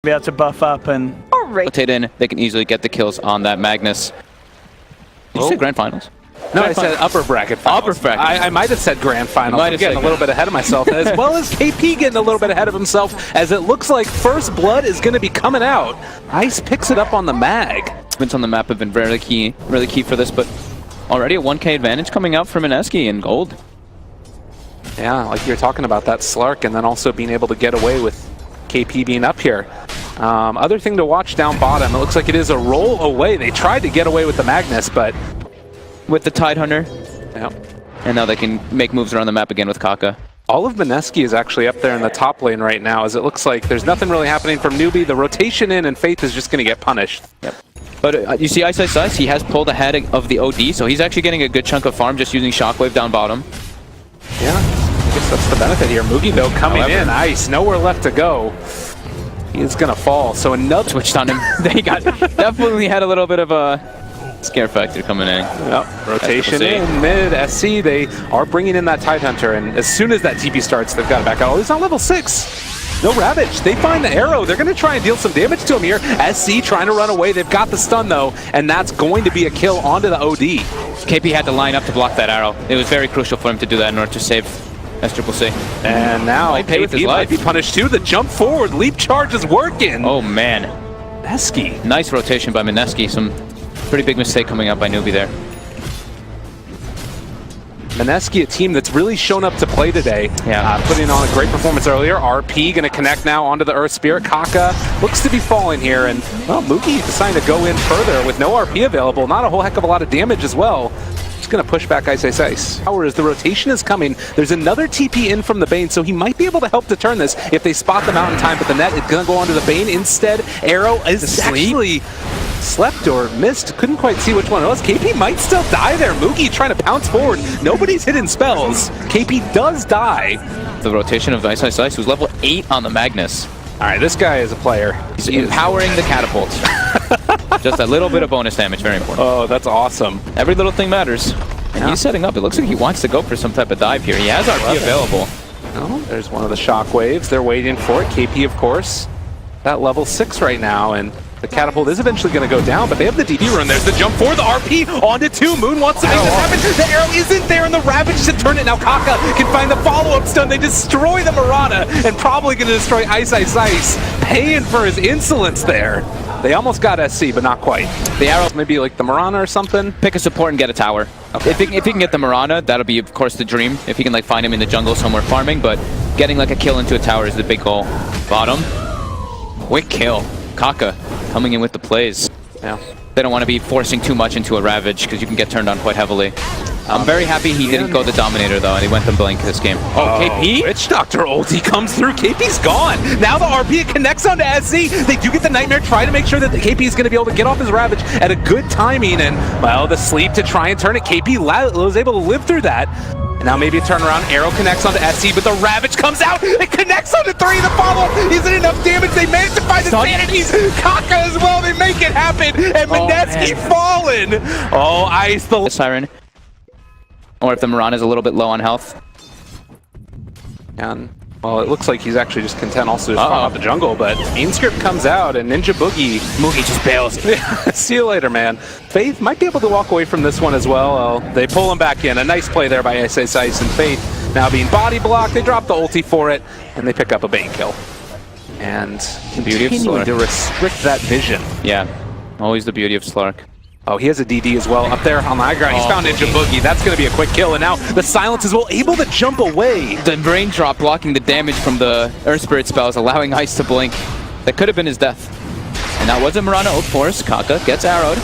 be able to buff up and rotate in. They can easily get the kills on that Magnus. Did you say grand finals? No, I said upper bracket finals. Upper bracket. I might have said grand finals. I'm getting a little bit ahead of myself, as well as KP getting a little bit ahead of himself, as it looks like first blood is going to be coming out. Ice picks it up on the mag. Movements on the map have been really key for this, but already a 1K advantage coming out from Mineski in gold. Yeah, like you're talking about that Slark, and then also being able to get away with KP being up here. Other thing to watch down bottom, it looks like it is a roll away. They tried to get away with the Magnus, but with the Tidehunter. Yeah. And now they can make moves around the map again with Kaka. All of Mineski is actually up there in the top lane right now, as it looks like there's nothing really happening from Newbee. The rotation in and Faith is just going to get punished. Yep. But you see Ice, he has pulled ahead of the OD, so he's actually getting a good chunk of farm just using Shockwave down bottom. Yeah, I guess that's the benefit here. Moogie, though, coming in. Ice, nowhere left to go. He is going to fall, so another switched on him. They definitely had a little bit of a scare factor coming in. Yep. Rotation in, mid, SC, they are bringing in that Tidehunter, and as soon as that TP starts, they've got it back out. Oh, he's on level 6. No Ravage. They find the arrow. They're going to try and deal some damage to him here. SC trying to run away. They've got the stun, though, and that's going to be a kill onto the OD. KP had to line up to block that arrow. It was very crucial for him to do that in order to save SCCC. And now KP might be punished, too. The jump forward, leap charge is working. Oh, man. Mineski. Nice rotation by Mineski. Some pretty big mistake coming up by Newbee there. Mineski, a team that's really shown up to play today. Yeah. Putting on a great performance earlier. RP going to connect now onto the Earth Spirit. Kaka looks to be falling here, and well, Moogie deciding to go in further with no RP available. Not a whole heck of a lot of damage as well. Just going to push back Ice. Power as the rotation is coming. There's another TP in from the Bane, so he might be able to help to turn this if they spot them out in time, but the net is going to go onto the Bane instead. Arrow is actually slept or missed. Couldn't quite see which one it was. KP might still die there. Moogie trying to pounce forward. Nobody's hitting spells. KP does die. The rotation of Ice, who's level 8 on the Magnus. All right, this guy is a player. He's empowering the catapult. Just a little bit of bonus damage, very important. Oh, that's awesome. Every little thing matters. And he's setting up. It looks like he wants to go for some type of dive here. He has RP available. Oh, there's one of the shockwaves. They're waiting for it. KP, of course, at level 6 right now, and the catapult is eventually going to go down, but they have the DD run. There's the jump for the RP onto 2. Moon wants to make this happen. The arrow isn't there, and the Ravage to turn it. Now Kaka can find the follow-up stun. They destroy the Marana, and probably going to destroy Ice. Paying for his insolence there. They almost got SC, but not quite. The arrow maybe like the Marana or something. Pick a support and get a tower. Okay. If he can get the Marana, that'll be, of course, the dream. If he can like find him in the jungle somewhere farming, but getting like a kill into a tower is the big goal. Bottom. Quick kill. Kaka coming in with the plays. Yeah. They don't want to be forcing too much into a Ravage because you can get turned on quite heavily. I'm very happy he didn't go the Dominator though, and he went the Blink this game. Oh, KP? Witch Doctor ulti comes through. KP's gone. Now the RP connects onto SC. They do get the Nightmare, try to make sure that the KP is going to be able to get off his Ravage at a good timing, and well, the sleep to try and turn it. KP was able to live through that. And now maybe a turnaround. Arrow connects onto SC, but the Ravage comes out. It connects onto 3. The follow-up isn't enough damage. They manage to find the Sanities. Kaka as well. They make it happen. And Mineski fallen. Oh, Ice. The Siren. Or if the Marana is a little bit low on health. And, well, it looks like he's actually just content also to farm out the jungle, but Ainscript comes out and Ninja Boogie. Moogie just bails. See you later, man. Faith might be able to walk away from this one as well. They pull him back in. A nice play there by Ice, and Faith now being body blocked. They drop the ulti for it, and they pick up a Bane kill. And continuing to restrict that vision. Yeah, always the beauty of Slark. Oh, he has a DD as well up there on the high ground. He's found Ninja Boogie. That's going to be a quick kill. And now the Silence is well able to jump away. The raindrop blocking the damage from the Earth Spirit spells, allowing Ice to blink. That could have been his death. And that was a Marana, of course. Kaka gets arrowed.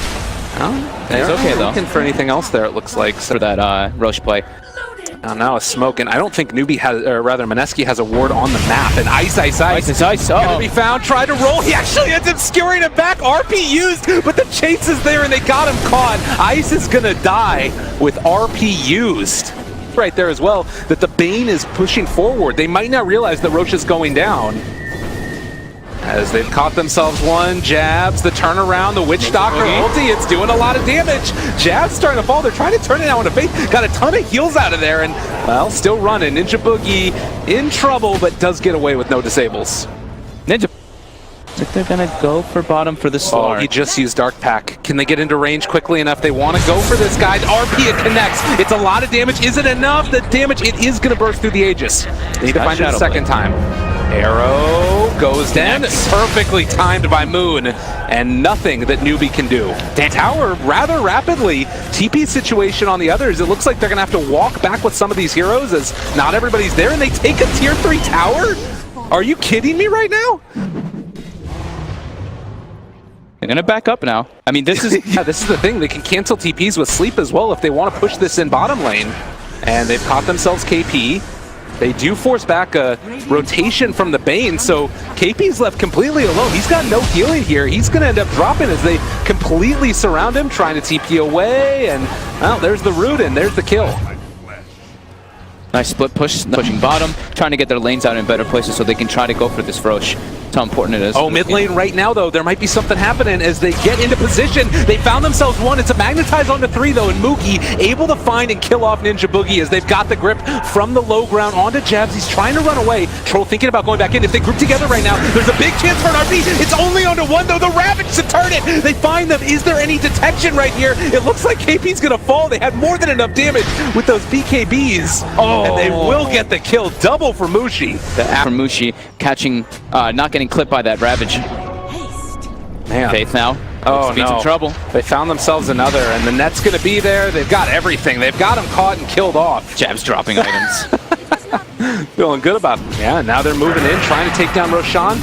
Oh, they're okay though. Looking for anything else there, it looks like. For that Roche play. Now a smoke, and I don't think Newbee has, or rather Mineski has a ward on the map. And Ice. Gonna be found, try to roll. He actually ends up skewering it back. RP used, but the chase is there and they got him caught. Ice is gonna die with RP used. Right there as well, that the Bane is pushing forward. They might not realize that Roche is going down. As they've caught themselves one, jabs, the turnaround, the Witch Doctor ulti, it's doing a lot of damage. Jab's starting to fall, they're trying to turn it out into Faith. Got a ton of heals out of there, and, well, still running. Ninja Boogie in trouble, but does get away with no disables. Ninja they're gonna go for bottom for the Slark. Oh, he just used Dark Pack. Can they get into range quickly enough? They want to go for this guy. RP, it connects. It's a lot of damage. Is it enough? The damage, it is going to burst through the Aegis. They need to find it a second time. Arrow goes down. Perfectly timed by Moon. And nothing that Newbee can do. Tower rather rapidly. TP situation on the others. It looks like they're going to have to walk back with some of these heroes as not everybody's there. And they take a tier 3 tower? Are you kidding me right now? They're gonna back up now. I mean, this is yeah, this is the thing. They can cancel TPs with sleep as well if they want to push this in bottom lane. And they've caught themselves KP. They do force back a rotation from the Bane, so KP's left completely alone. He's got no healing here. He's gonna end up dropping as they completely surround him, trying to TP away. And well, there's the root and there's the kill. Nice split push, pushing bottom, trying to get their lanes out in better places so they can try to go for this Roche. That's how important it is. Oh, mid lane right now, though, there might be something happening as they get into position. They found themselves one. It's a magnetize onto 3, though, and Mookie able to find and kill off Ninja Boogie as they've got the grip from the low ground onto Jabs. He's trying to run away. Troll thinking about going back in. If they group together right now, there's a big chance for an RP. It's only onto 1, though. The Ravage to turn it. They find them. Is there any detection right here? It looks like KP's going to fall. They had more than enough damage with those BKBs. Oh. And they will get the kill. Double for Mushi. From Mushi catching, not getting clipped by that Ravage. Man. Faith now. Oh, no. In trouble. They found themselves another, and the net's going to be there. They've got everything. They've got him caught and killed off. Jabs dropping items. Feeling good about them. Yeah, now they're moving in, trying to take down Roshan.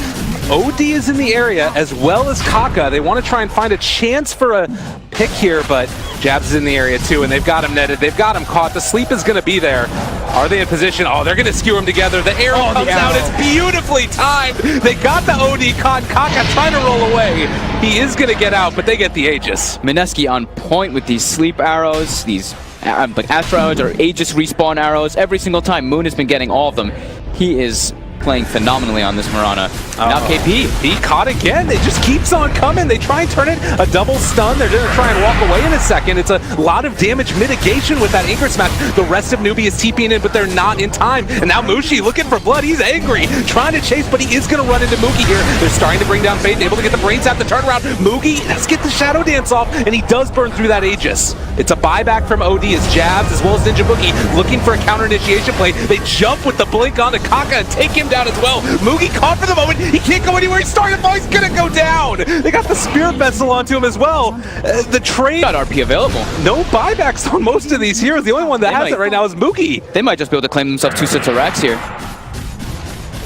OD is in the area, as well as Kaka. They want to try and find a chance for a pick here, but Jabs is in the area too, and they've got him netted. They've got him caught. The sleep is going to be there. Are they in position? Oh, they're going to skewer him together. The arrow comes out. It's beautifully timed. They got the OD caught. Kaka trying to roll away. He is going to get out, but they get the Aegis. Mineski on point with these sleep arrows, these like Astro arrows or Aegis respawn arrows. Every single time, Moon has been getting all of them. He is playing phenomenally on this Mirana. Now KP. He caught again. It just keeps on coming. They try and turn it a double stun. They're going to try and walk away in a second. It's a lot of damage mitigation with that anchor smash. The rest of Newbee is TPing in, but they're not in time. And now Mushi looking for blood. He's angry, trying to chase, but he is going to run into Moogie here. They're starting to bring down Faith, able to get the brains out the turnaround. Moogie, let's get the Shadow Dance off, and he does burn through that Aegis. It's a buyback from OD as Jabs, as well as Ninja Boogie, looking for a counter initiation play. They jump with the blink onto Kaka and take him down as well. Moogie caught for the moment. He can't go anywhere. He's starting to fall. He's going to go down. They got the Spirit Vessel onto him as well. The train. Got RP available. No buybacks on most of these heroes. The only one that has it right now is Moogie. They might just be able to claim themselves 2 sets of racks here.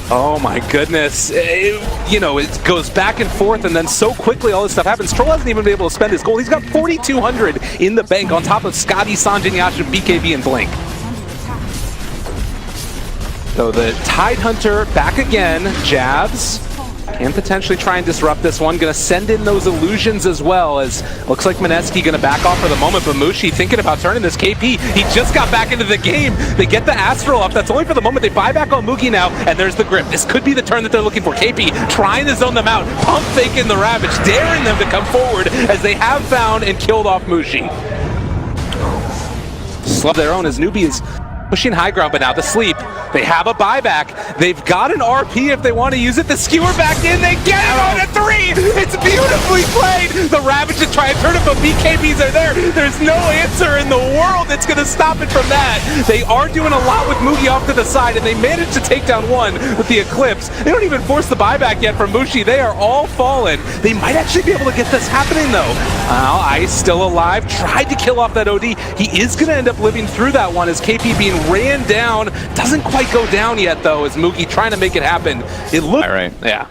Oh my goodness. You know, it goes back and forth, and then so quickly all this stuff happens. Troll hasn't even been able to spend his gold. He's got 4,200 in the bank on top of Scotty, Sanjin, Yasha, BKB, and Blink. So the Tidehunter back again. Jabs can potentially try and disrupt this one. Going to send in those illusions as well, as looks like Mineski going to back off for the moment, but Mushi thinking about turning this KP. He just got back into the game. They get the Astral up. That's only for the moment. They buy back on Moogie now, and there's the grip. This could be the turn that they're looking for. KP trying to zone them out. Pump faking the Ravage, daring them to come forward as they have found and killed off Mushi. Slug their own as Newbee is pushing high ground, but now the sleep. They have a buyback. They've got an RP if they want to use it. The skewer back in. They get it on a 3. It's beautifully played. The Ravage to try and turn it, but BKBs are there. There's no answer in the world that's going to stop it from that. They are doing a lot with Moogie off to the side, and they managed to take down one with the Eclipse. They don't even force the buyback yet from Mushi. They are all fallen. They might actually be able to get this happening, though. Ice still alive. Tried to kill off that OD. He is going to end up living through that one as KP being ran down. Doesn't quite go down yet, though, as Moogie trying to make it happen. It looked... Right. Yeah.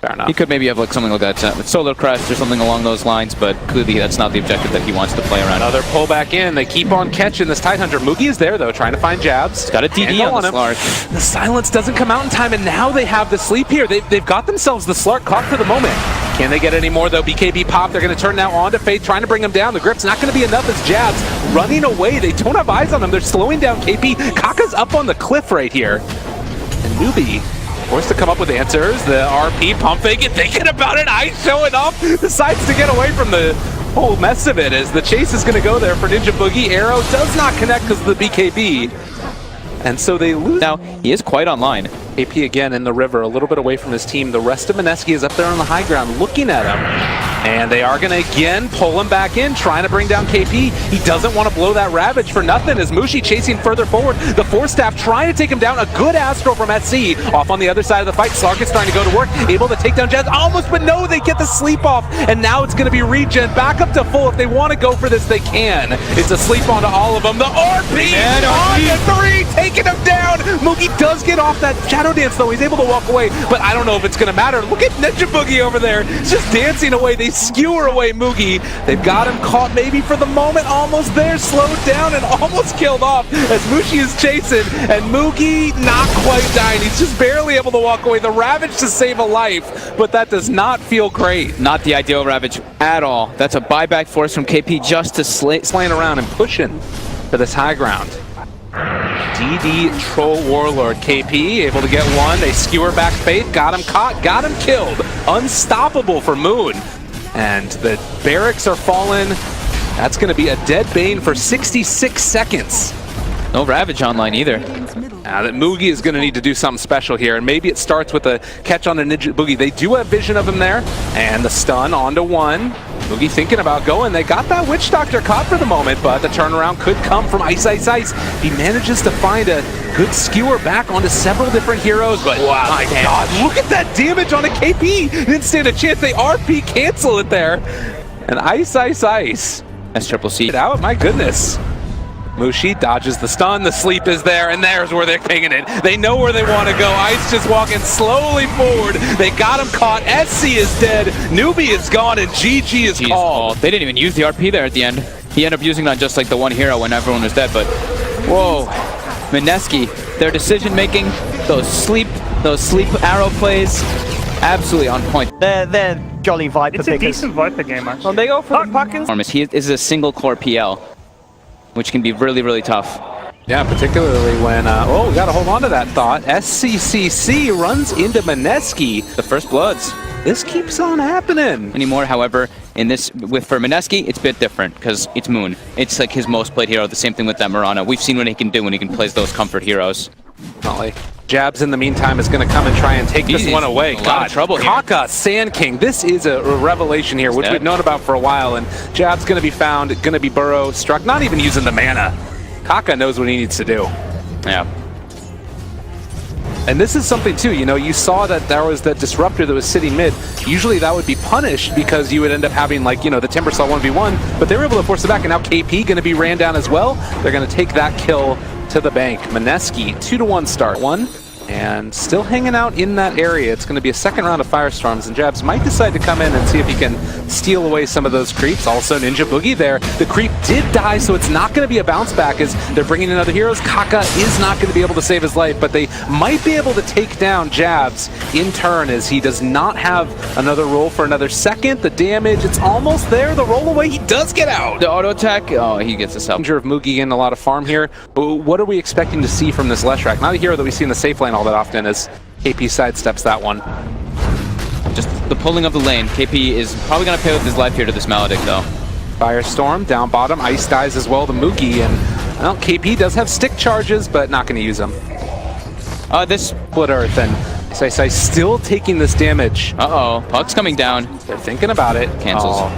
Fair enough. He could maybe have like something like that, Solar Crest or something along those lines, but clearly that's not the objective that he wants to play around. Another pull back in. They keep on catching this Tidehunter. Moogie is there, though, trying to find Jabs. He's got a DD on the Slark. The silence doesn't come out in time, and now they have the sleep here. They've got themselves the Slark caught for the moment. Can they get any more, though? BKB pop. They're going to turn now on to Faith, trying to bring him down. The grip's not going to be enough as Jabs running away. They don't have eyes on him. They're slowing down KP. Kaka's up on the cliff right here. And Newbee forced to come up with answers. The RP pump fake it, thinking about it. Ice showing up. Decides to get away from the whole mess of it as the chase is going to go there for Ninja Boogie. Arrow does not connect because of the BKB. And so they lose. Now, he is quite online. AP again in the river, a little bit away from his team. The rest of Mineski is up there on the high ground looking at him. And they are going to again pull him back in, trying to bring down KP. He doesn't want to blow that Ravage for nothing as Mushi chasing further forward. The Force Staff trying to take him down. A good Astro from SC. Off on the other side of the fight, Sarkis trying to go to work, able to take down Jazz. Almost, but no, they get the sleep off. And now it's going to be regen. Back up to full. If they want to go for this, they can. It's a sleep onto all of them. The RP on the 3, taking him down. Moogie does get off that Shadow Dance, though. He's able to walk away, but I don't know if it's going to matter. Look at Ninja Boogie over there. He's just dancing away. They skewer away Moogie. They've got him caught maybe for the moment, almost there, slowed down and almost killed off as Mushi is chasing, and Moogie not quite dying. He's just barely able to walk away. The Ravage to save a life, but that does not feel great. Not the ideal Ravage at all. That's a buyback force from KP just to slaying around and pushing for this high ground. DD Troll Warlord KP able to get one. They skewer back Faith, got him caught, got him killed. Unstoppable for Moon. And the barracks are falling. That's going to be a dead Bane for 66 seconds. No Ravage online either. Now that Moogie is going to need to do something special here, and maybe it starts with a catch on the Ninja Boogie. They do have vision of him there, and the stun onto one. Moogie thinking about going. They got that Witch Doctor caught for the moment, but the turnaround could come from Ice Ice Ice. He manages to find a good skewer back onto several different heroes, but wow, my God, look at that damage on a KP. Didn't stand a chance. They RP cancel it there. And Ice Ice Ice. That's triple C. Get out, my goodness. Mushi dodges the stun, the sleep is there, and there's where they're pinging it. They know where they want to go. Ice just walking slowly forward. They got him caught. SC is dead. Newbee is gone, and GG is called. They didn't even use the RP there at the end. He ended up using it on just like the one hero when everyone was dead, but whoa. Mineski, their decision making, those sleep arrow plays, absolutely on point. They're jolly Viper It's a decent Viper game, actually. Well, they go for the puckins. He is a single core PL, which can be really, really tough. Yeah, particularly when, oh, we got to hold on to that thought. SCCC runs into Mineski. The first bloods. This keeps on happening. Anymore, however, in this, for Mineski, it's a bit different because it's Moon. It's like his most played hero. The same thing with that Murana. We've seen what he can do when he can play those comfort heroes. Molly. Jabs in the meantime is going to come and try and take this one away. God, a lot of trouble here. Kaka, Sand King. This is a revelation here, which we've known about for a while. And Jab's going to be found, going to be burrow struck, not even using the mana. Kaka knows what he needs to do. Yeah. And this is something too, you know, you saw that there was that disruptor that was sitting mid. Usually that would be punished because you would end up having, like, you know, the Timbersaw 1v1, but they were able to force it back, and now KP going to be ran down as well. They're going to take that kill to the bank. Mineski, 2-1 start. One, and still hanging out in that area. It's going to be a second round of Firestorms, and Jabs might decide to come in and see if he can steal away some of those creeps. Also, Ninja Boogie there. The creep did die, so it's not going to be a bounce back as they're bringing in other heroes. Kaka is not going to be able to save his life, but they might be able to take down Jabs in turn as he does not have another roll for another second. The damage, it's almost there. The roll away, he does get out. The auto attack, oh, he gets us up. Danger of Moogie in a lot of farm here. But what are we expecting to see from this Leshrac? Not a hero that we see in the safe lane all that often as KP sidesteps that one. Just the pulling of the lane. KP is probably going to pay with his life here to this Maledict, though. Firestorm down bottom. Ice dies as well to Moogie, and well, KP does have stick charges, but not going to use them. This Split Earth, and Sai still taking this damage. Uh-oh, Puck's coming down. They're thinking about it. Cancels.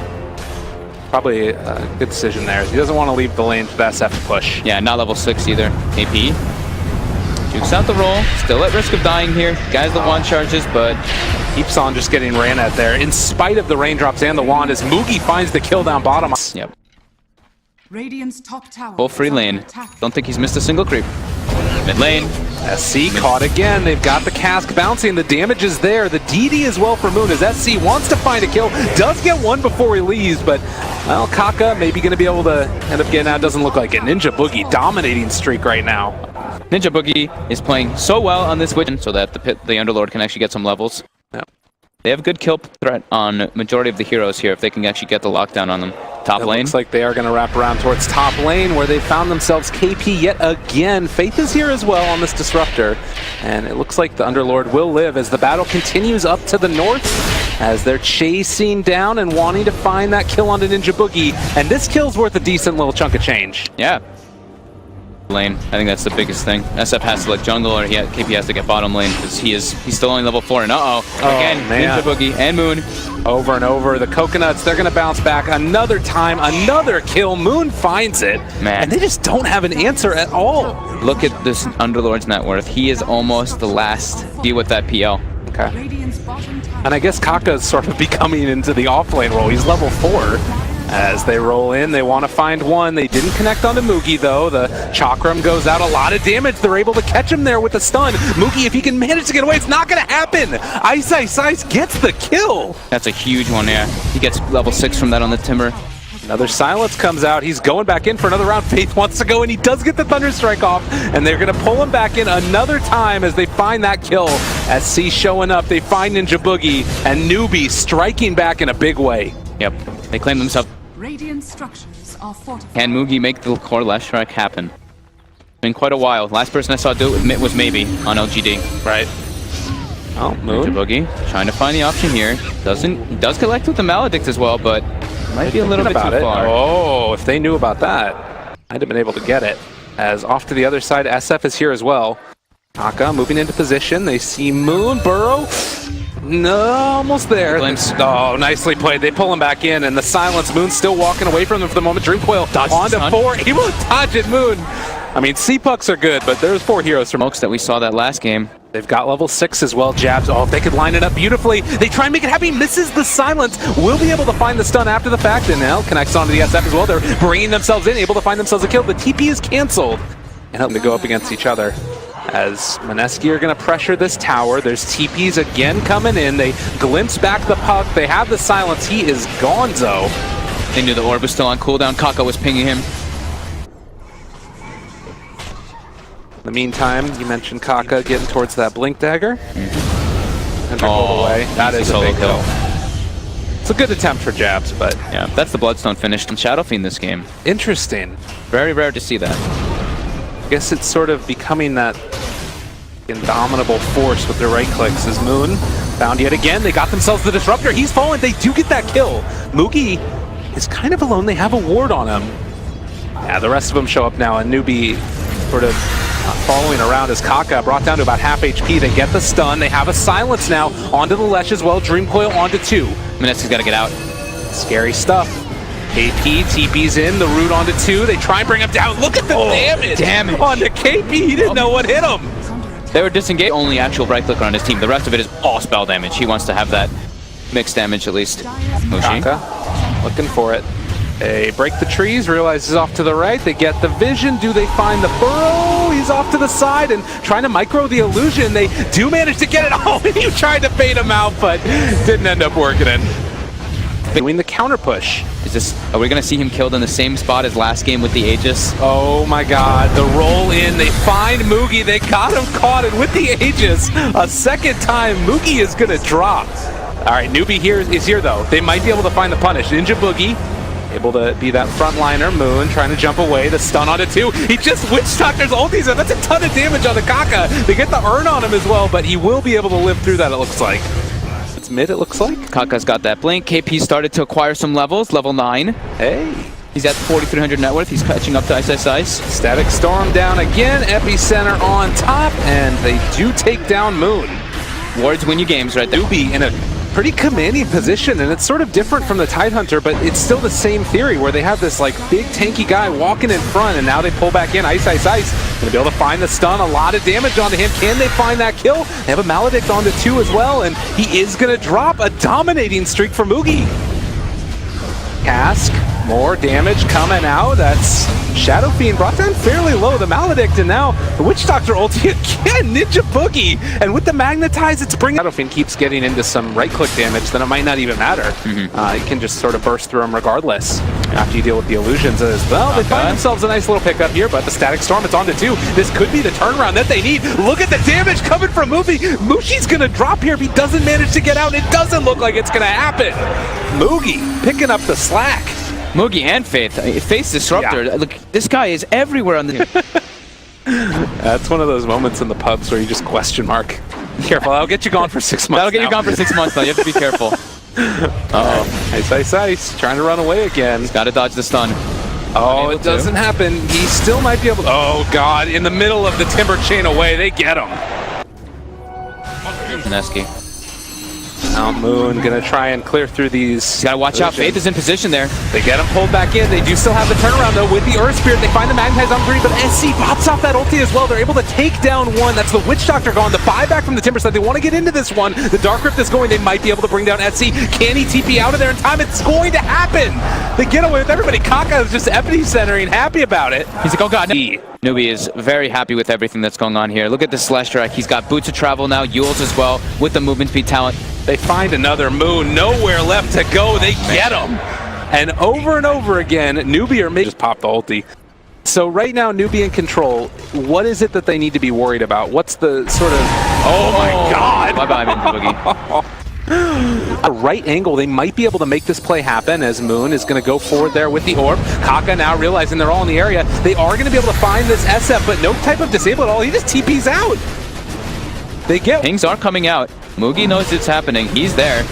Probably a good decision there. He doesn't want to leave the lane for the SF to push. Yeah, not level 6 either. KP jukes out the roll, still at risk of dying here. Guys that want charges, but keeps on just getting ran at there. In spite of the raindrops and the wand, as Moogie finds the kill down bottom. Yep. Radiant's top tower. Full free lane. Don't think he's missed a single creep. Mid lane. SC caught again. They've got the cask bouncing. The damage is there. The DD as well for Moon as SC wants to find a kill. Does get one before he leaves, but well, Kaka maybe going to be able to end up getting out. Doesn't look like it. Ninja Boogie dominating streak right now. Ninja Boogie is playing so well on this Witch so that the Underlord can actually get some levels. Yep. They have good kill threat on majority of the heroes here if they can actually get the lockdown on them. Top lane. Looks like they are going to wrap around towards top lane where they found themselves KP yet again. Faith is here as well on this disruptor, and it looks like the Underlord will live as the battle continues up to the north as they're chasing down and wanting to find that kill onto Ninja Boogie, and this kill's worth a decent little chunk of change. Yeah. lane. I think that's the biggest thing. SF has to like jungle, or KP has to get bottom lane because he's still only level 4. And again, man. Ninja Boogie and Moon. Over and over, the coconuts, they're gonna bounce back another time, another kill. Moon finds it, man, and they just don't have an answer at all. Look at this Underlord's net worth. He is almost the last deal with that PL. Okay. And I guess Kaka's sort of becoming into the offlane role. He's level 4. As they roll in, they want to find one. They didn't connect onto Moogie, though. The Chakram goes out, a lot of damage. They're able to catch him there with the stun. Moogie, if he can manage to get away, it's not going to happen. Ice gets the kill. That's a huge one, yeah. He gets level 6 from that on the Timber. Another silence comes out. He's going back in for another round. Faith wants to go, and he does get the Thunder Strike off. And they're going to pull him back in another time as they find that kill. As C showing up, they find Ninja Boogie, and Newbee striking back in a big way. Yep, they claim themselves. Radiant structures are fortified. Can Moogie make the core left strike happen? It's been quite a while. Last person I saw do it was maybe on LGD. Right. Oh, Moon. Ninja Boogie trying to find the option here. He does collect with the Maledict as well, but might be a little bit too far. Oh, if they knew about that, I'd have been able to get it. As off to the other side, SF is here as well. Kaka moving into position. They see Moon burrow. No, almost there. Oh, nicely played. They pull him back in, and the silence. Moon still walking away from them for the moment. Dreamcoil onto 4. He will dodge it, Moon. I mean, C-Pucks are good, but there's 4 heroes from Smokes that we saw that last game. They've got level 6 as well. Jabs. Oh, if they could line it up beautifully. They try and make it happen. He misses the silence. Will be able to find the stun after the fact, and now connects onto the SF as well. They're bringing themselves in, able to find themselves a kill. The TP is canceled, and helping to go up against each other. As Mineski are going to pressure this tower. There's TPs again coming in. They glimpse back the puck. They have the silence. He is gonzo. They knew the orb was still on cooldown. Kaka was pinging him. In the meantime, you mentioned Kaka getting towards that blink dagger. And they're pulled away. That is a big kill. It's a good attempt for Jabs, but yeah, that's the Bloodstone finish from Shadow Fiend this game. Interesting. Very rare to see that. I guess it's sort of becoming that indomitable force with their right clicks. As Moon found yet again, they got themselves the Disruptor. He's fallen. They do get that kill. Moogie is kind of alone. They have a ward on him. Yeah, the rest of them show up now, and Newbee sort of following around as Kaka brought down to about half HP. They get the stun. They have a silence now onto the Lesh as well. Dreamcoil onto 2. Mineski's got to get out. Scary stuff. KP TP's in, the root onto 2. They try and bring him down. Look at the damage onto KP. He didn't know what hit him. They were disengaged. Only actual right clicker on his team. The rest of it is all spell damage. He wants to have that mixed damage at least. Kaka looking for it. They break the trees, realize he's off to the right. They get the vision. Do they find the burrow? He's off to the side and trying to micro the illusion. They do manage to get it. Oh, you tried to bait him out, but didn't end up working in. Doing the counter push. Are we going to see him killed in the same spot as last game with the Aegis? Oh my god, the roll in. They find Moogie. They got him caught, and with the Aegis, a second time, Moogie is going to drop. All right, Newbee is here though. They might be able to find the punish. Ninja Boogie able to be that frontliner. Moon trying to jump away. The stun onto 2. He just Witch Doctor's ulties him. That's a ton of damage on the Kaka. They get the urn on him as well, but he will be able to live through that, it looks like. It's mid, it looks like. Kaka's got that blink. KP started to acquire some levels. Level 9. Hey. He's at 4,300 net worth. He's catching up to Ice. Static Storm down again. Epicenter on top, and they do take down Moon. Wards win you games right there. Newbee in a pretty commanding position, and it's sort of different from the Tidehunter, but it's still the same theory where they have this like big tanky guy walking in front, and now they pull back in. Ice. Gonna be able to find the stun. A lot of damage onto him. Can they find that kill? They have a Maledict onto 2 as well, and he is gonna drop a dominating streak for Moogie. Cask, more damage coming out. That's Shadow Fiend brought down fairly low. The Maledict, and now the Witch Doctor ulti again. Ninja Boogie, and with the Magnetize, it's bringing. Shadow Fiend keeps getting into some right-click damage, then it might not even matter. It can just sort of burst through him regardless after you deal with the illusions as well. They find themselves a nice little pickup here, but the Static Storm, it's on to 2. This could be the turnaround that they need. Look at the damage coming from Moogie. Mushi's gonna drop here if he doesn't manage to get out. It doesn't look like it's gonna happen. Moogie picking up the slack. Moogie and Faith. Faith's Disruptor. Yeah. Look, this guy is everywhere on the... That's one of those moments in the pubs where you just question mark. Be careful, that'll get you gone for 6 months. That'll get you gone for 6 months, though. You have to be careful. Ice. Trying to run away again. He's got to dodge the stun. Oh, it doesn't happen. He still might be able to. Oh, God. In the middle of the timber chain away, they get him. Mineski. Now Moon gonna try and clear through these. Gotta watch out. Faith is in position there. They get him pulled back in. They do still have the turnaround though with the Earth Spirit. They find the Magnetize on 3, but SC pops off that ulti as well. They're able to take down one. That's the Witch Doctor gone. The buyback from the Timber side. They want to get into this one. The Dark Rift is going. They might be able to bring down SC. Can he TP out of there in time? It's going to happen. They get away with everybody. Kaka is just epicentering, happy about it. He's like, oh God. Newbee is very happy with everything that's going on here. Look at this Slash Track. He's got Boots of Travel now, Yules as well, with the movement speed talent. They find another Moon, nowhere left to go. They get him. And over again, Newbee or maybe just pop the ulti. So right now, Newbee in control. What is it that they need to be worried about? What's the sort of... Oh my God! Bye-bye, Boogie. A right angle, they might be able to make this play happen as Moon is going to go forward there with the orb. Kaka now realizing they're all in the area. They are going to be able to find this SF, but no type of disable at all. He just TP's out. They get... Things are coming out. Mugi knows it's happening. He's there.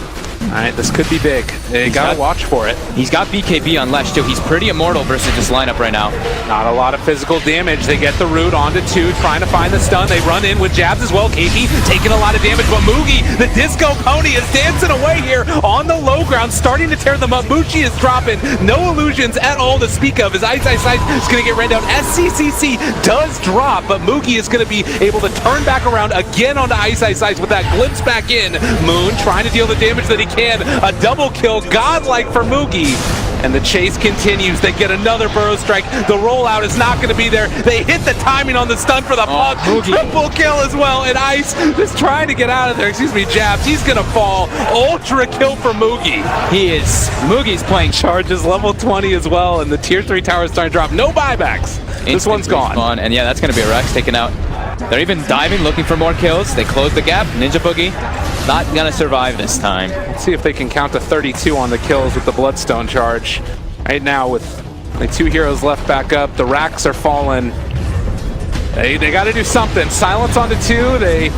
All right, this could be big. They gotta watch for it. He's got BKB on Lesh too. He's pretty immortal versus this lineup right now. Not a lot of physical damage. They get the root onto 2, trying to find the stun. They run in with jabs as well. KP taking a lot of damage, but Mugi, the disco pony, is dancing away here on the low ground, starting to tear them up. Muchi is dropping. No illusions at all to speak of. His Ice is going to get ran down. SCCC does drop, but Mugi is going to be able to turn back around again onto Ice with that glimpse back in. Moon trying to deal the damage that he can. A double kill, godlike for Mugi. And the chase continues. They get another burrow strike. The rollout is not going to be there. They hit the timing on the stun for the puck. Triple kill as well. And Ice just trying to get out of there. Excuse me, Jabs. He's going to fall. Ultra kill for Mugi. Mugi's playing. Charges level 20 as well. And the tier 3 tower is starting to drop. No buybacks. This one's gone. And yeah, that's going to be a Rex taken out. They're even diving, looking for more kills. They close the gap. Ninja Boogie not going to survive this time. Let's see if they can count to 32 on the kills with the Bloodstone charge. Right now with the 2 heroes left back up, the racks are falling. They got to do something. Silence onto 2. They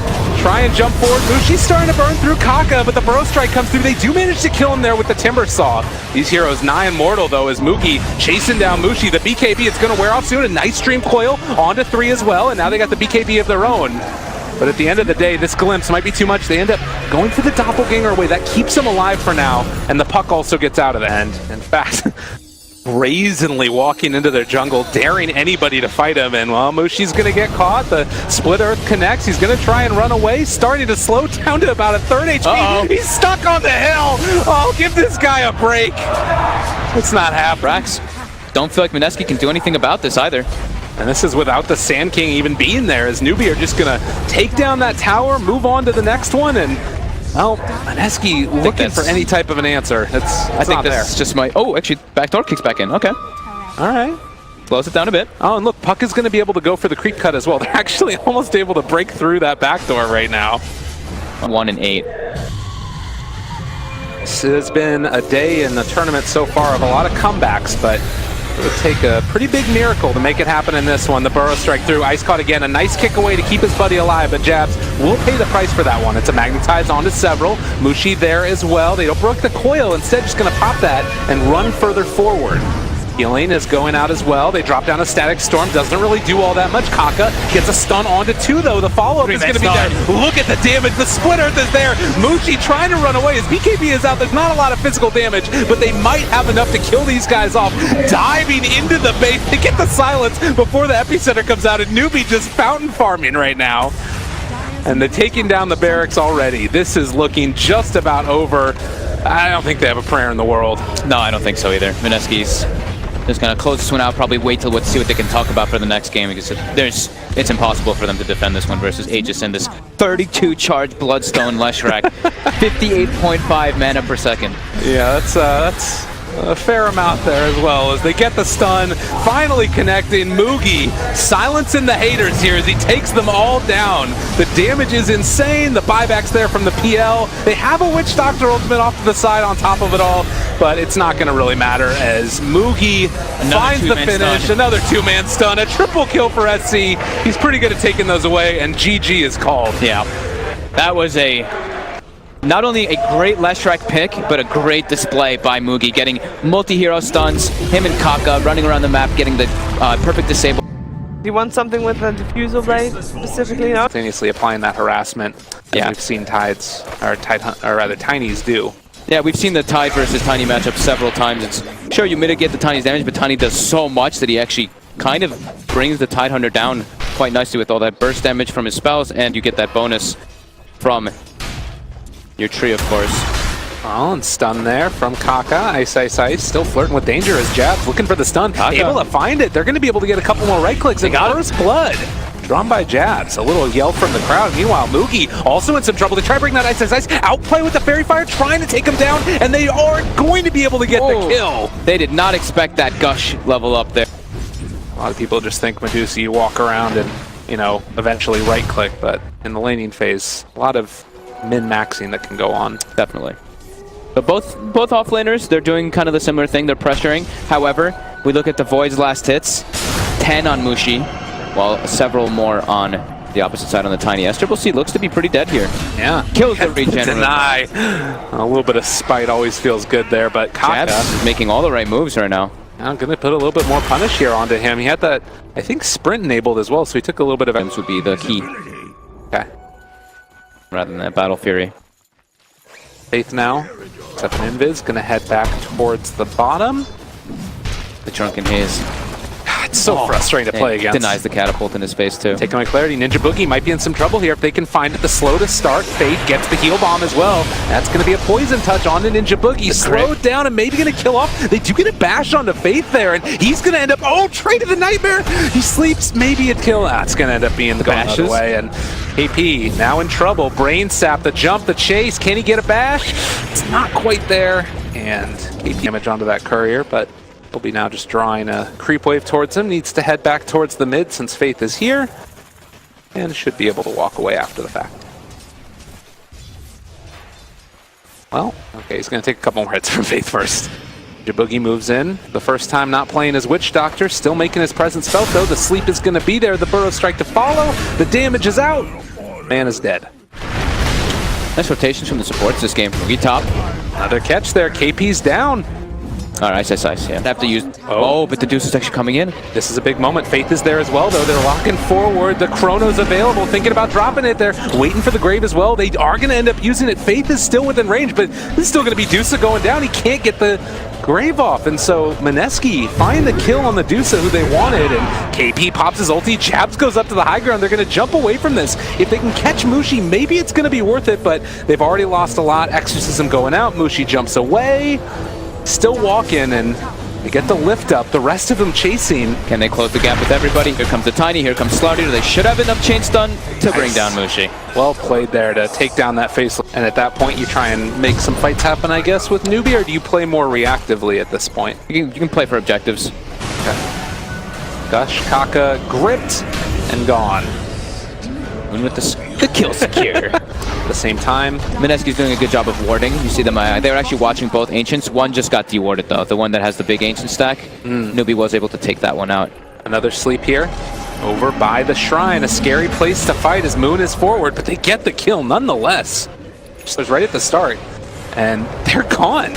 try and jump forward. Mushi's starting to burn through Kaka, but the Burrow Strike comes through. They do manage to kill him there with the Timber Saw. These heroes nigh immortal, though, as Mugi chasing down Mushi. The BKB is going to wear off soon. A nice Stream Coil onto 3 as well, and now they got the BKB of their own. But at the end of the day, this glimpse might be too much. They end up going for the Doppelganger away. That keeps them alive for now, and the puck also gets out of the end. In fact... brazenly walking into their jungle, daring anybody to fight him, and well, Mushi's gonna get caught. The Split Earth connects. He's gonna try and run away, starting to slow down to about a 3rd HP. He's stuck on the hill. Oh, give this guy a break. It's not happening. Rax, don't feel like Mineski can do anything about this either. And this is without the Sand King even being there, as Newbee are just gonna take down that tower, move on to the next one, and well, Mineski looking for any type of an answer. I think that's just my... Oh, actually, backdoor kicks back in. Okay. All right. Slows it down a bit. Oh, and look, Puck is going to be able to go for the creep cut as well. They're actually almost able to break through that backdoor right now. 1 and 8. This has been a day in the tournament so far of a lot of comebacks, but it would take a pretty big miracle to make it happen in this one. The Burrow Strike through. Ice caught again. A nice kick away to keep his buddy alive, but Jabs will pay the price for that one. It's a Magnetize onto several. Mushi there as well. They don't break the coil. Instead, just going to pop that and run further forward. Healing is going out as well. They drop down a Static Storm. Doesn't really do all that much. Kaka gets a stun onto 2, though. The follow-up is going to be there. Look at the damage. The Split Earth is there. Mushi trying to run away. His BKB is out. There's not a lot of physical damage, but they might have enough to kill these guys off. Diving into the base. They get the silence before the epicenter comes out, and Newbee just fountain farming right now. And they're taking down the barracks already. This is looking just about over. I don't think they have a prayer in the world. No, I don't think so either. Mineski's just going to close this one out, probably wait till see what they can talk about for the next game, because it's impossible for them to defend this one versus Aegis in this 32 charge Bloodstone Leshrac, 58.5 mana per second. Yeah, that's a fair amount there as well, as they get the stun, finally connecting. Mugi silencing the haters here as he takes them all down. The damage is insane. The buyback's there from the PL. They have a Witch Doctor ultimate off to the side on top of it all, but it's not going to really matter as Mugi finds the finish. Stun. Another 2-man stun, a triple kill for SC. He's pretty good at taking those away, and GG is called. Yeah, that was a Not only a great Leshrac pick, but a great display by Mugi, getting multi-hero stuns, him and Kaka running around the map, getting the perfect disable. Do you want something with a diffusal blade specifically? No? Simultaneously applying that harassment that Yeah. we've seen Tinies do. Yeah, we've seen the Tide versus Tiny matchup several times. It's sure you mitigate the Tiny's damage, but Tiny does so much that he actually kind of brings the Tide Hunter down quite nicely with all that burst damage from his spells, and you get that bonus from your tree, of course. Oh, and stun there from Kaka. Ice, still flirting with danger as Jabs looking for the stun. Kaka. Able to find it. They're going to be able to get a couple more right clicks. They got first blood. Drawn by Jabs. A little yell from the crowd. Meanwhile, Mugi also in some trouble. They try to bring that Ice. Outplay with the Fairy Fire, trying to take him down, and they aren't going to be able to get the kill. They did not expect that Gush level up there. A lot of people just think Medusa, you walk around and, you know, eventually right click, but in the laning phase, a lot of min-maxing that can go on. Definitely. But both offlaners, they're doing kind of the similar thing. They're pressuring. However, we look at the Void's last hits. 10 on Mushi, while several more on the opposite side on the Tiny. Esther looks to be pretty dead here. Yeah. Kills the regen. Deny. A little bit of spite always feels good there, but Kaka Jabs is making all the right moves right now. I'm going to put a little bit more punish here onto him. He had that, I think, sprint enabled as well, so he took a little bit of... Items would be the key. Okay. Rather than that Battle Fury. Faith now, except an Invis, going to head back towards the bottom. The Drunken Haze. It's so frustrating to play against. Denies the catapult in his face too. Taking away clarity, Ninja Boogie might be in some trouble here if they can find it. The slow to start, Faith gets the heal bomb as well. That's going to be a poison touch on the Ninja Boogie. Slowed down and maybe going to kill off. They do get a bash onto Faith there, and he's going to end up, Trade of the Nightmare! He sleeps, maybe a kill. That's going to end up being the bashes way, and KP now in trouble. Brain Sap, the jump, the chase. Can he get a bash? It's not quite there, and KP damage onto that courier, but will be now just drawing a creep wave towards him. Needs to head back towards the mid since Faith is here, and should be able to walk away after the fact. Well, okay, he's going to take a couple more hits from Faith first. Jaboogie moves in. The first time not playing as Witch Doctor, still making his presence felt though. The sleep is going to be there. The Burrow Strike to follow. The damage is out. Man is dead. Nice rotations from the supports this game. Mugi top. Another catch there. KP's down. Alright, ice, yeah. Have to use... but the Deuce is actually coming in. This is a big moment. Faith is there as well, though. They're locking forward. The Chrono's available. Thinking about dropping it. They're waiting for the Grave as well. They are going to end up using it. Faith is still within range, but this is still going to be Deuce going down. He can't get the Grave off, and so Mineski find the kill on the Deuce who they wanted, and KP pops his ulti. Jabs goes up to the high ground. They're going to jump away from this. If they can catch Mushi, maybe it's going to be worth it, but they've already lost a lot. Exorcism going out. Mushi jumps away. Still walking, and they get the lift up. The rest of them chasing. Can they close the gap with everybody? Here comes the Tiny, here comes Slarty. They should have enough chain stun to bring down Mushi. Well played there to take down that face. And at that point, you try and make some fights happen, I guess, with Newbee, or do you play more reactively at this point? You can play for objectives. Okay. Gush, Kaka, gripped, and gone. And with the kill secure. At the same time, Mineski's doing a good job of warding. You see them, they were actually watching both Ancients. One just got dewarded though, the one that has the big Ancient stack. Newbee was able to take that one out. another sleep here. Over by the shrine, a scary place to fight as Moon is forward, but they get the kill nonetheless. It was right at the start, and they're gone.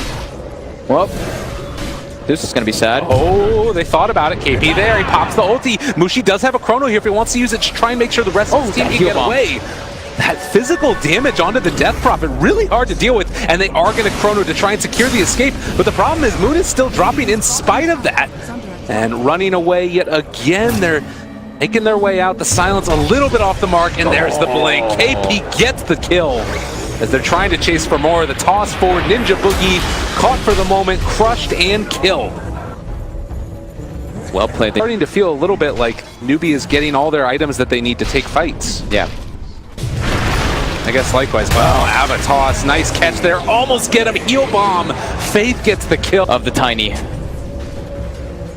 Well, this is going to be sad. Oh, they thought about it. KP there, he pops the ulti. Mushi does have a chrono here if he wants to use it to try and make sure the rest of his team can get away. That physical damage onto the Death Prophet, really hard to deal with, and they are going to chrono to try and secure the escape. But the problem is Moon is still dropping in spite of that. And running away yet again, they're making their way out. The silence a little bit off the mark, and there's the blink. KP gets the kill. As they're trying to chase for more, the toss forward, Ninja Boogie caught for the moment, crushed and killed. Well played. Starting to feel a little bit like Newbee is getting all their items that they need to take fights. Yeah. I guess likewise. Well, Avatos, nice catch there. Almost get him. Heal bomb. Faith gets the kill of the Tiny.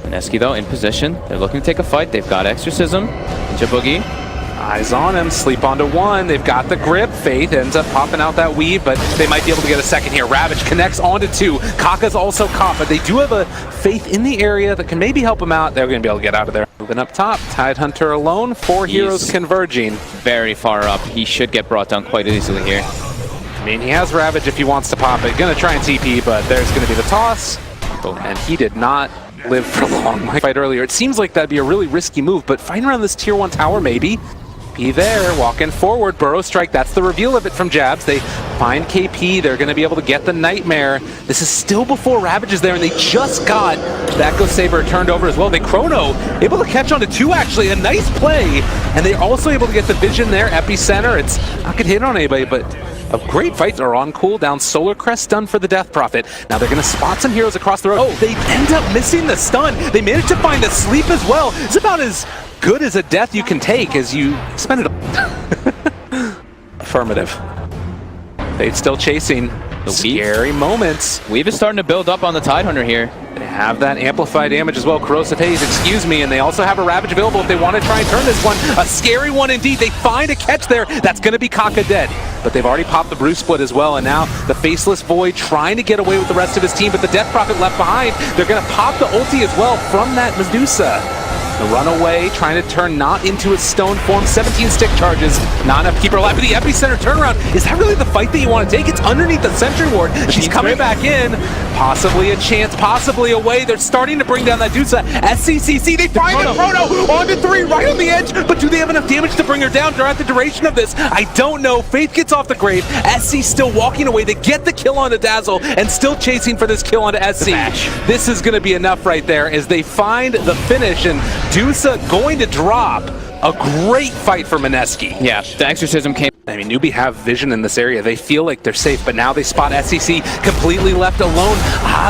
Mineski though in position. They're looking to take a fight. They've got Exorcism. Ninja Boogie. Eyes on him, sleep onto one. They've got the grip. Faith ends up popping out that weave, but they might be able to get a second here. Ravage connects onto two. Kaka's also caught, but they do have a Faith in the area that can maybe help him out. They're going to be able to get out of there. Moving up top, Tidehunter alone. Four heroes converging. Very far up. He should get brought down quite easily here. I mean, he has Ravage if he wants to pop it. Gonna try and TP, but there's gonna be the toss. And he did not live for long. My fight earlier, it seems like that'd be a really risky move, but fighting around this tier 1 tower, maybe. Be there, walking forward, Burrow Strike, that's the reveal of it from Jabs. They find KP, they're gonna be able to get the Nightmare. This is still before Ravage is there, and they just got the Echo Saber turned over as well. They Chrono, able to catch onto 2 actually, a nice play, and they're also able to get the Vision there, Epicenter. It's not gonna hit on anybody, but a great fight are on cooldown. Solar Crest done for the Death Prophet. Now they're going to spot some heroes across the road. Oh, they end up missing the stun. They managed to find the sleep as well. It's about as good as a death you can take as you spend it. Affirmative. They're still chasing the scary moments. Weave is starting to build up on the Tidehunter here. They have that amplified damage as well. Corrosive Haze, excuse me, and they also have a Ravage available if they want to try and turn this one. A scary one indeed. They find a catch there. That's going to be Kaka dead. But they've already popped the Bruce Split as well, and now the Faceless Void trying to get away with the rest of his team, but the Death Prophet left behind. They're going to pop the ulti as well from that Medusa. The runaway, trying to turn not into a stone form. 17 stick charges, not enough to keep her alive. But the Epicenter turnaround, is that really the fight that you want to take? It's underneath the Sentry Ward. She's coming back in. Possibly a chance, possibly a way. They're starting to bring down that Medusa. SCCC, they find the Chrono onto 3, right on the edge. But do they have enough damage to bring her down throughout the duration of this? I don't know. Faith gets off the grave. SC still walking away. They get the kill onto Dazzle and still chasing for this kill onto SC. This is going to be enough right there as they find the finish, and Dusa going to drop. A great fight for Mineski. Yeah, the Exorcism came. I mean, Newbee have vision in this area. They feel like they're safe, but now they spot SCC completely left alone.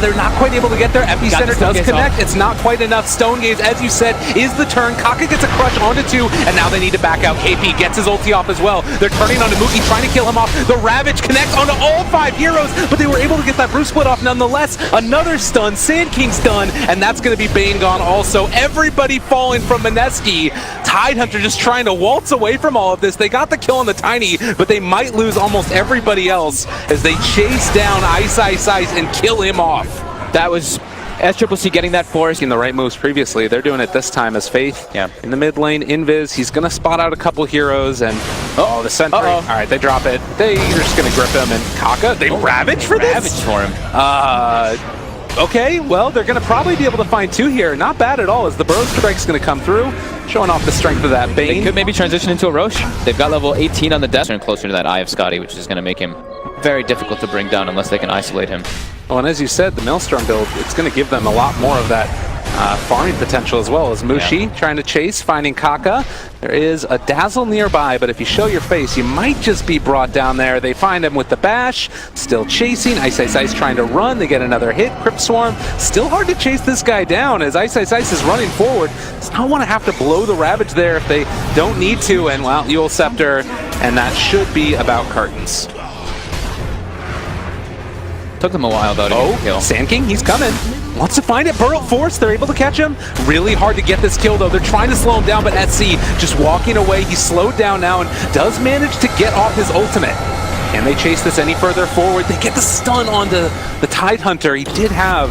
They're not quite able to get there. Epicenter does connect. It's not quite enough. Stone Gaze, as you said, is the turn. Kaka gets a crush onto 2, and now they need to back out. KP gets his ulti off as well. They're turning onto Mookie, trying to kill him off. The Ravage connects onto all 5 heroes, but they were able to get that Bruce Split off nonetheless. Another stun. Sand King's done, and that's going to be Bane gone also. Everybody falling from Mineski. Tidehunter just trying to waltz away from all of this. They got the kill on the Tiny, but they might lose almost everybody else as they chase down Ice and kill him off. That was SCCC getting that force. In the right moves previously. They're doing it this time as Faith. Yeah. In the mid lane, Invis, he's going to spot out a couple heroes, and the Sentry. All right, they drop it. They're just going to grip him, and Kaka, they Ravage for this? Ravage for him. Okay, well, they're going to probably be able to find 2 here. Not bad at all, as the Burrow Strike's going to come through, showing off the strength of that Bane. They could maybe transition into a Roche. They've got level 18 on the desk, and closer to that Eye of Scotty, which is going to make him very difficult to bring down unless they can isolate him. Well, and as you said, the Maelstrom build, it's going to give them a lot more of that farming potential as well, as Mushi trying to chase, finding Kaka. There is a Dazzle nearby, but if you show your face, you might just be brought down there. They find him with the bash, still chasing. Ice trying to run. They get another hit. Crypt Swarm, still hard to chase this guy down as Ice is running forward. Does not want to have to blow the Ravage there if they don't need to, and well, Eul Scepter, and that should be about curtains. Took them a while though to get the kill. Sand King, he's coming. Wants to find it. Burrow Force, they're able to catch him. Really hard to get this kill though. They're trying to slow him down, but SC just walking away. He's slowed down now and does manage to get off his ultimate. Can they chase this any further forward? They get the stun onto the Tidehunter. He did have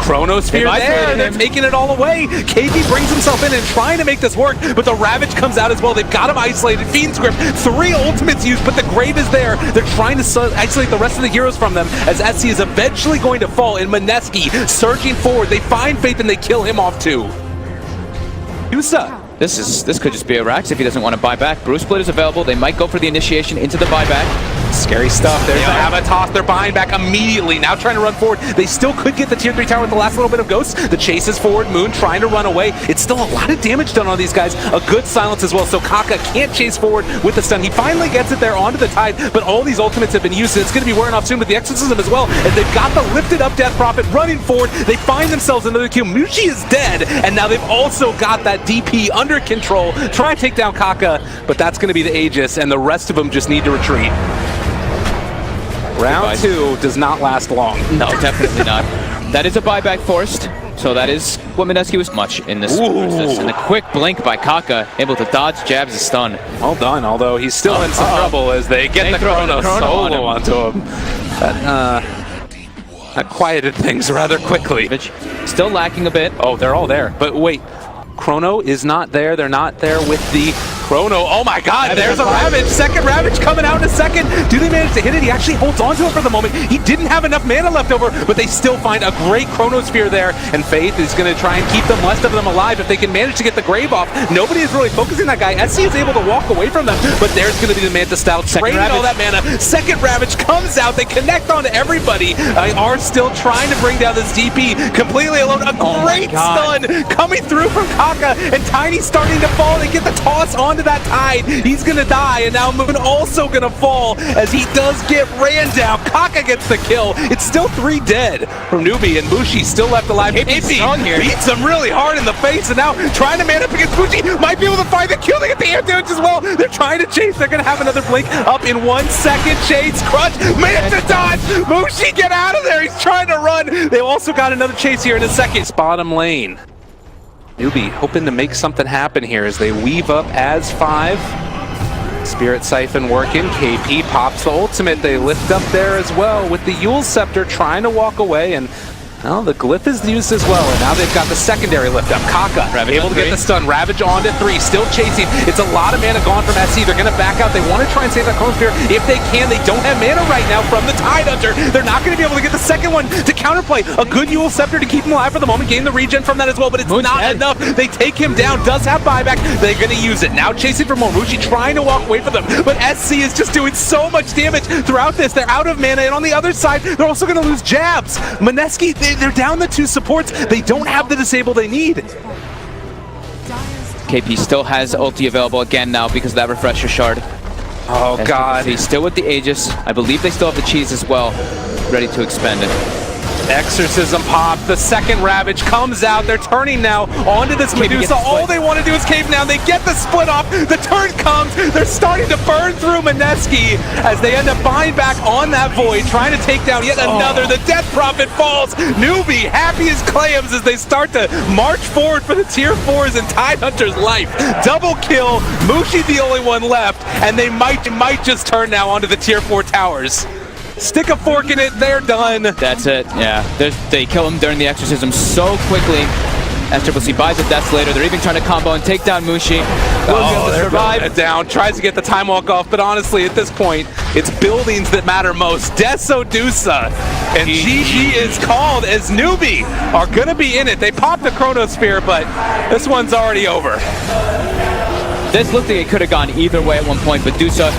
Chronosphere there. They're taking it all away. KP brings himself in and trying to make this work, but the Ravage comes out as well. They've got him isolated. Fiend's Grip, 3 ultimates used, but the Grave is there. They're trying to isolate the rest of the heroes from them as SC is eventually going to fall, and Mineski surging forward. They find Faith and they kill him off too. Yusa. This could just be a Rax if he doesn't want to buy back. Bruce Split is available. They might go for the initiation into the buyback. Scary stuff. There's the Avatos. They're buying back immediately. Now trying to run forward. They still could get the tier 3 tower with the last little bit of Ghost. The chase is forward. Moon trying to run away. It's still a lot of damage done on these guys. A good silence as well. So Kaka can't chase forward with the stun. He finally gets it there onto the Tide, but all these ultimates have been used, and it's going to be wearing off soon with the Exorcism as well. And they've got the lifted up Death Prophet running forward. They find themselves another kill. Mushi is dead, and now they've also got that DP under control. Try to take down Kaka, but that's going to be the Aegis, and the rest of them just need to retreat. Round 2 does not last long. No, definitely not. That is a buyback forced, so that is what Mineski was much in this. And the quick blink by Kaka, able to dodge jabs and stun. Well done, although he's still in some trouble as they get the Chrono solo onto him. That quieted things rather quickly. Still lacking a bit. Oh, they're all there. But wait, Chrono is not there. They're not there with the Chrono, oh my god, there's a Ravage. Second Ravage coming out in a second. Do they manage to hit it? He actually holds on to it for the moment. He didn't have enough mana left over, but they still find a great Chronosphere there, and Faith is going to try and keep the rest of them alive if they can manage to get the Grave off. Nobody is really focusing that guy. SC is able to walk away from them, but there's going to be the Manta Style draining all that mana. Second Ravage comes out. They connect onto everybody. Are still trying to bring down this DP completely alone. A great stun coming through from Kaka, and Tiny starting to fall. They get the toss onto that Tide. He's going to die, and now Moon also going to fall as he does get ran down. Kaka gets the kill. It's still 3 dead from Newbee, and Bushi still left alive. KP beats him really hard in the face, and now trying to man up against Bushi. Might be able to find the kill. They get the air damage as well. They're trying to chase. They're going to have another blink up in 1 second. Chase, Crunch, Manta dodge. Bushi, get out of there. He's trying to run. They've also got another chase here in a second. Bottom lane. Newbee hoping to make something happen here as they weave up as 5. Spirit Siphon working. KP pops the ultimate. They lift up there as well with the Yule Scepter trying to walk away, and well, the Glyph is used as well, and now they've got the secondary lift up. Kaka able to get the stun. Ravage on to 3, still chasing. It's a lot of mana gone from SC. They're going to back out. They want to try and save that Chronosphere if they can. They don't have mana right now from the Tide Hunter. They're not going to be able to get the second one to counterplay. A good Yule Scepter to keep him alive for the moment. Gain the regen from that as well, but it's not enough. They take him down. Does have buyback. They're going to use it. Now chasing for Moruchi, trying to walk away from them, but SC is just doing so much damage throughout this. They're out of mana, and on the other side, they're also going to lose jabs. Mineski, they're down the 2 supports. They don't have the disable they need. KP still has ulti available again now because of that refresher shard. Oh god. He's still with the Aegis. I believe they still have the cheese as well, ready to expend it. Exorcism pop. The second Ravage comes out. They're turning now onto this Medusa. All they want to do is cave now. They get the split off. The turn comes. They're starting to burn through Mineski as they end up buying back on that Void, trying to take down yet another. The Death Prophet falls. Newbee happy as clams as they start to march forward for the tier 4s and Tide Hunter's life. Double kill. Mushi the only one left, and they might just turn now onto the tier 4 towers. Stick a fork in it, they're done. That's it, yeah. They kill him during the exorcism so quickly. SCCC buys a Death later. They're even trying to combo and take down Mushi. They're survive it down, tries to get the time walk off, but honestly, at this point, it's buildings that matter most. Desodusa and GG is called as Newbee are gonna be in it. They popped the Chronosphere, but this one's already over. This looked like it could have gone either way at one point, but Dusa